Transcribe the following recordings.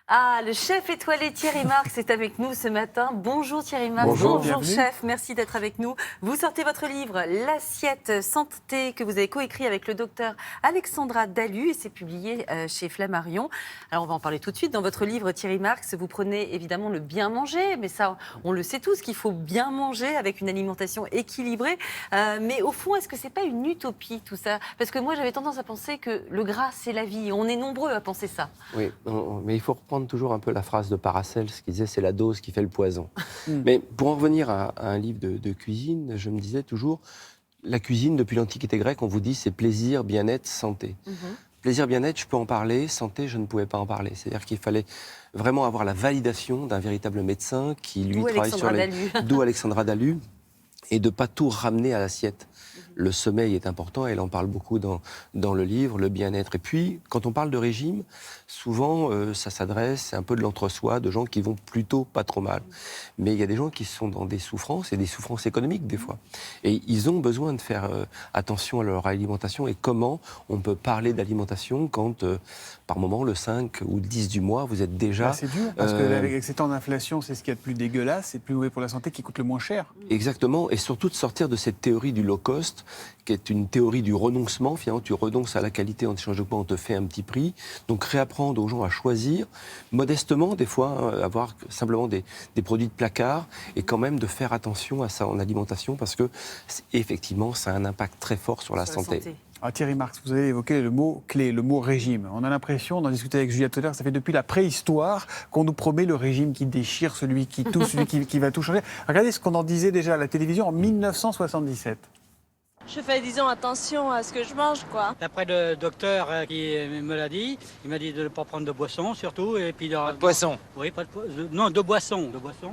Ah, le chef étoilé Thierry Marx est avec nous ce matin. Bonjour Thierry Marx. Bonjour chef, merci d'être avec nous. Vous sortez votre livre L'assiette santé que vous avez coécrit avec le docteur Alexandra Dalu et c'est publié chez Flammarion. Alors on va en parler tout de suite. Dans votre livre Thierry Marx, vous prenez évidemment le bien manger, mais ça on le sait tous qu'il faut bien manger avec une alimentation équilibrée. Mais au fond, est-ce que c'est pas une utopie tout ça? Parce que moi j'avais tendance à penser que le gras c'est la vie. On est nombreux à penser ça. Oui, mais il faut reprendre toujours un peu la phrase de Paracelse qui disait c'est la dose qui fait le poison. Mais pour en revenir à un livre de cuisine, je me disais toujours, la cuisine depuis l'Antiquité grecque, on vous dit c'est plaisir, bien-être, santé. Plaisir, bien-être, je peux en parler, santé, je ne pouvais pas en parler. C'est-à-dire qu'il fallait vraiment avoir la validation d'un véritable médecin qui, lui, travaille sur les... D'où Alexandra Dalu, et de ne pas tout ramener à l'assiette. Le sommeil est important, elle en parle beaucoup dans le livre, le bien-être. Et puis, quand on parle de régime, souvent, ça s'adresse, c'est un peu de l'entre-soi, de gens qui vont plutôt pas trop mal. Mais il y a des gens qui sont dans des souffrances, et des souffrances économiques des fois. Et ils ont besoin de faire attention à leur alimentation. Et comment on peut parler d'alimentation quand, par moment, le 5 ou le 10 du mois, vous êtes déjà... C'est dur, parce qu'avec ces temps d'inflation, c'est ce qu'il y a de plus dégueulasse, c'est plus mauvais pour la santé, qui coûte le moins cher. Exactement, et surtout de sortir de cette théorie du low cost, qui est une théorie du renoncement. Finalement, tu renonces à la qualité, en échange de quoi on te fait un petit prix. Donc réapprendre aux gens à choisir, modestement des fois, avoir simplement des produits de placard, et quand même de faire attention à ça en alimentation, parce que effectivement, ça a un impact très fort sur la santé. Ah, Thierry Marx, vous avez évoqué le mot clé, le mot régime. On a l'impression, d'en discuter avec Julia tout à l'heure, ça fait depuis la préhistoire qu'on nous promet le régime qui déchire, celui qui touche, celui qui va tout changer. Regardez ce qu'on en disait déjà à la télévision en 1977. Je fais, disons, attention à ce que je mange, quoi. D'après le docteur qui me l'a dit, il m'a dit de ne pas prendre de boisson, surtout, et puis... Pas de poisson. Oui, pas de non, de boisson.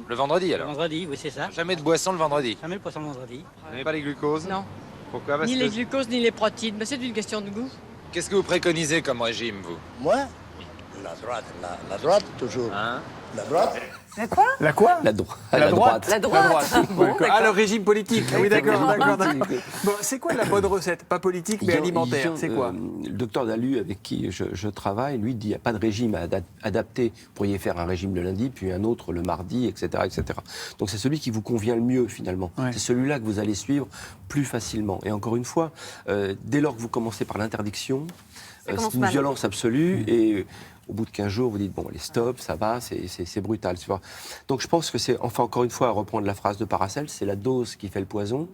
Le vendredi, alors? Le vendredi, oui, c'est ça. Jamais de boisson le vendredi? Jamais de poisson le vendredi. Vous n'avez pas les glucoses? Non. Pourquoi? Parce Ni que... les glucoses, ni les protéines. Mais c'est une question de goût. Qu'est-ce que vous préconisez comme régime, vous? Moi, la droite, toujours. Hein? La droite. La quoi? La quoi? La droite. La droite. Bon, Ah, le régime politique. Oui, d'accord. Politique. Bon, c'est quoi la bonne recette? Pas politique, mais alimentaire. C'est quoi? Le docteur Dalu, avec qui je travaille, lui dit il n'y a pas de régime adapté. Vous pourriez faire un régime le lundi, puis un autre le mardi, etc. etc. Donc c'est celui qui vous convient le mieux, finalement. Ouais. C'est celui-là que vous allez suivre plus facilement. Et encore une fois, dès lors que vous commencez par l'interdiction, c'est une violence absolue. Et au bout de 15 jours, vous dites, bon, allez, stop, ça va, c'est brutal. Tu vois. Donc je pense que c'est, enfin, encore une fois, à reprendre la phrase de Paracelse, c'est la dose qui fait le poison.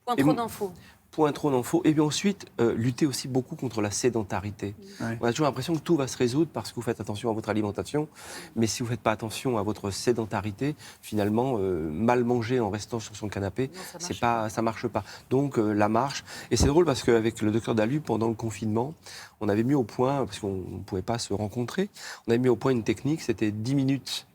Point trop d'infos. Point trop d'infos. Et bien ensuite, lutter aussi beaucoup contre la sédentarité. Ouais. On a toujours l'impression que tout va se résoudre parce que vous faites attention à votre alimentation. Mais si vous ne faites pas attention à votre sédentarité, finalement, mal manger en restant sur son canapé, ça marche pas. Donc la marche. Et c'est drôle parce qu'avec le docteur Dalu, pendant le confinement, on avait mis au point, parce qu'on ne pouvait pas se rencontrer, on avait mis au point une technique, c'était 10 minutes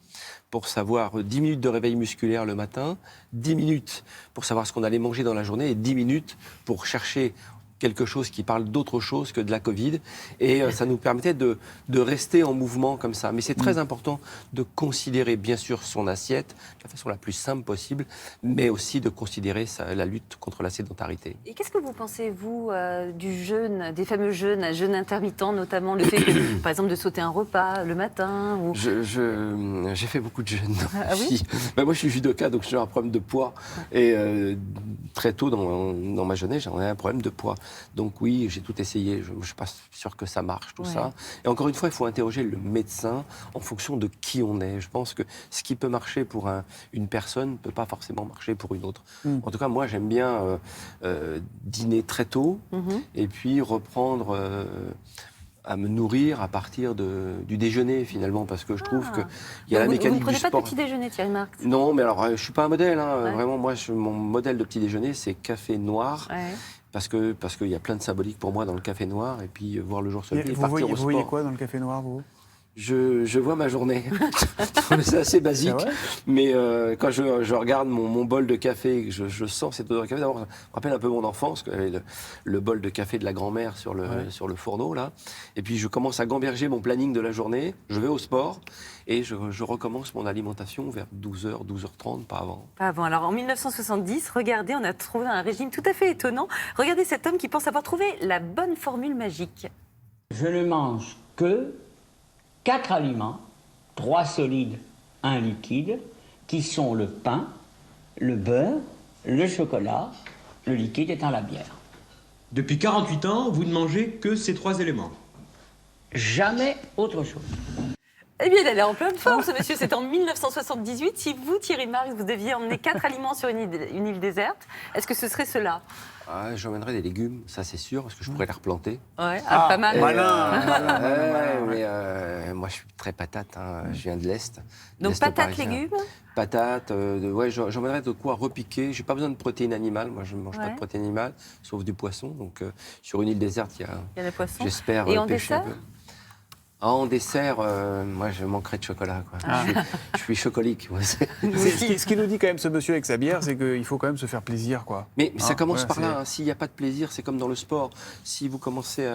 pour savoir 10 minutes de réveil musculaire le matin, 10 minutes pour savoir ce qu'on allait manger dans la journée et 10 minutes pour chercher quelque chose qui parle d'autre chose que de la Covid. Et ça nous permettait de rester en mouvement comme ça. Mais c'est très important de considérer, bien sûr, son assiette de la façon la plus simple possible, mais aussi de considérer la lutte contre la sédentarité. Et qu'est-ce que vous pensez, vous, du jeûne, des fameux jeûnes intermittents, notamment le fait, par exemple, de sauter un repas le matin ou... J'ai fait beaucoup de jeûnes dans ma vie. Oui. Ben, moi, je suis judoka, donc j'ai un problème de poids. Et très tôt dans ma jeunesse, j'en ai un problème de poids. Donc oui, j'ai tout essayé. Je ne suis pas sûr que ça marche, tout ça. Et encore une fois, il faut interroger le médecin en fonction de qui on est. Je pense que ce qui peut marcher pour une personne ne peut pas forcément marcher pour une autre. En tout cas, moi, j'aime bien dîner très tôt et puis reprendre... à me nourrir à partir du déjeuner, finalement, parce que je trouve qu'il y a la mécanique du sport. Vous ne prenez pas de petit déjeuner, Thierry Marx? Non, mais alors, je ne suis pas un modèle. Vraiment, moi, mon modèle de petit déjeuner, c'est café noir. Parce qu'il y a plein de symbolique pour moi dans le café noir, et puis voir le jour se lever et partir au sport. Vous voyez quoi dans le café noir, vous? Je vois ma journée. C'est assez basique. Mais quand je regarde mon bol de café, je sens cette odeur de café. D'abord, ça me rappelle un peu mon enfance, quand j'avais le bol de café de la grand-mère sur le fourneau, là. Et puis, je commence à gamberger mon planning de la journée. Je vais au sport et je recommence mon alimentation vers 12h, 12h30, pas avant. Pas avant. Alors, en 1970, regardez, on a trouvé un régime tout à fait étonnant. Regardez cet homme qui pense avoir trouvé la bonne formule magique. Je ne mange que 4 aliments 3 solides, 1 liquide, qui sont le pain, le beurre, le chocolat, le liquide étant la bière. Depuis 48 ans, vous ne mangez que ces 3 éléments. Jamais autre chose. Eh bien, il a l'air en pleine forme, ce monsieur. C'est en 1978. Si vous, Thierry Marx, vous deviez emmener 4 aliments sur une île déserte, est-ce que ce serait cela? J'emmènerais des légumes, ça c'est sûr, parce que je pourrais les replanter. Ouais, pas mal. Mais moi je suis très patate, hein. Je viens de l'Est. Donc l'Est patates, parisien. légumes. Patates, j'emmènerais de quoi repiquer. J'ai pas besoin de protéines animales, moi je ne mange pas de protéines animales, sauf du poisson. Donc sur une île déserte, il y a des poissons. J'espère Et en pêcher un dessert peu. En dessert, moi, je manquerais de chocolat. Quoi. Je suis chocolique. Moi. Ce qu'il nous dit quand même, ce monsieur avec sa bière, c'est qu'il faut quand même se faire plaisir. Quoi. Mais ça commence par là. Hein. S'il n'y a pas de plaisir, c'est comme dans le sport. Si vous commencez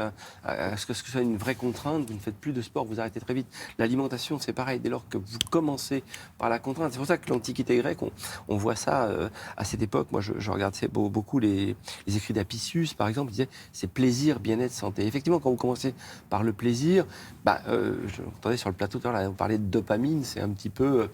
à ce que ce soit une vraie contrainte, vous ne faites plus de sport, vous arrêtez très vite. L'alimentation, c'est pareil. Dès lors que vous commencez par la contrainte, c'est pour ça que l'Antiquité grecque, on voit ça à cette époque. Moi, je regardais beaucoup les écrits d'Apicius, par exemple. Il disait c'est plaisir, bien-être, santé. Effectivement, quand vous commencez par le plaisir, je entendais sur le plateau tout à l'heure, on parlait de dopamine, c'est un petit peu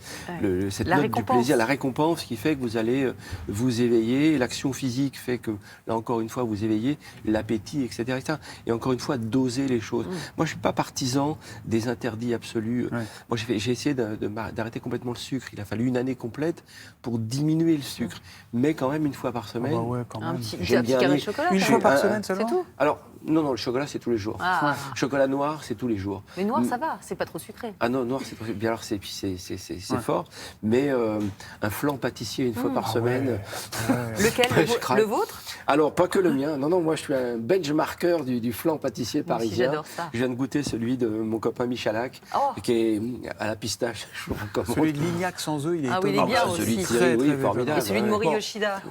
cette note du plaisir, la récompense qui fait que vous allez vous éveiller, l'action physique fait que, là encore une fois, vous éveillez, l'appétit, etc., etc. Et encore une fois, doser les choses. Moi, je ne suis pas partisan des interdits absolus. Moi, j'ai essayé d'arrêter complètement le sucre. Il a fallu une année complète pour diminuer le sucre. Mais quand même, une fois par semaine. Un petit carré de chocolat. Une fois par semaine seulement. C'est tout. Alors, non, le chocolat, c'est tous les jours. Chocolat noir, c'est tous les jours. Mais noir, ça va, c'est pas trop sucré. Ah non, noir, c'est trop sucré. Bien alors, c'est fort. Mais un flan pâtissier une fois par semaine. Lequel, le vôtre? Alors, pas que le mien. Non, moi, je suis un benchmarker du flan pâtissier parisien. J'adore ça. Je viens de goûter celui de mon copain Michalak, qui est à la pistache. Celui de Lignac sans œufs, il est étonnant. il est bien aussi. Celui de Thierry, oui, formidable. Et celui de Mori Yoshida.